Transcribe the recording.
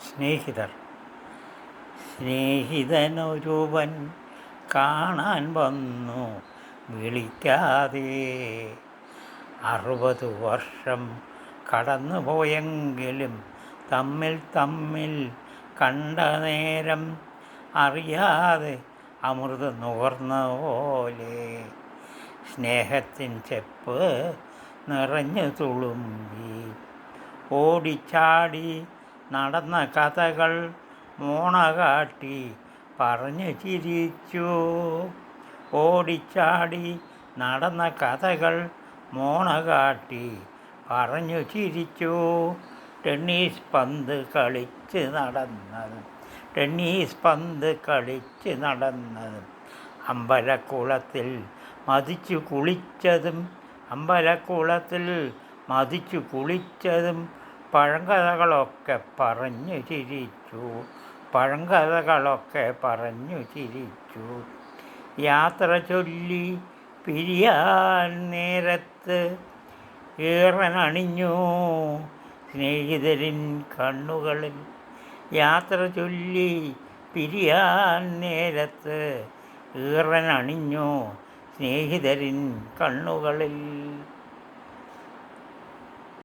സ്നേഹിതർ. സ്നേഹിതനൊരുവൻ കാണാൻ വന്നു വിളിക്കാതെ. 60 വർഷം കടന്നു പോയെങ്കിലും തമ്മിൽ കണ്ട നേരം അറിയാതെ അമൃത് നുകർന്ന പോലെ സ്നേഹത്തിൻ ചെപ്പ് നിറഞ്ഞു തുളുമ്പി. ഓടിച്ചാടി നടന്ന കഥകൾ മോണ കാട്ടി പറഞ്ഞു ചിരിച്ചു. ഓടിച്ചാടി നടന്ന കഥകൾ മോണ കാട്ടി പറഞ്ഞു ചിരിച്ചു. ടെന്നീസ് പന്ത് കളിച്ച് നടന്നതും അമ്പലക്കുളത്തിൽ മതിച്ചു കുളിച്ചതും പഴങ്കഥകളൊക്കെ പറഞ്ഞു ചിരിച്ചു. യാത്ര ചൊല്ലി പിരിയാൻ നേരത്ത് ഈറനണിഞ്ഞു സ്നേഹിതരിൻ കണ്ണുകളിൽ. യാത്ര ചൊല്ലി പിരിയാൻ നേരത്ത് ഈറനണിഞ്ഞു സ്നേഹിതരിൻ കണ്ണുകളിൽ.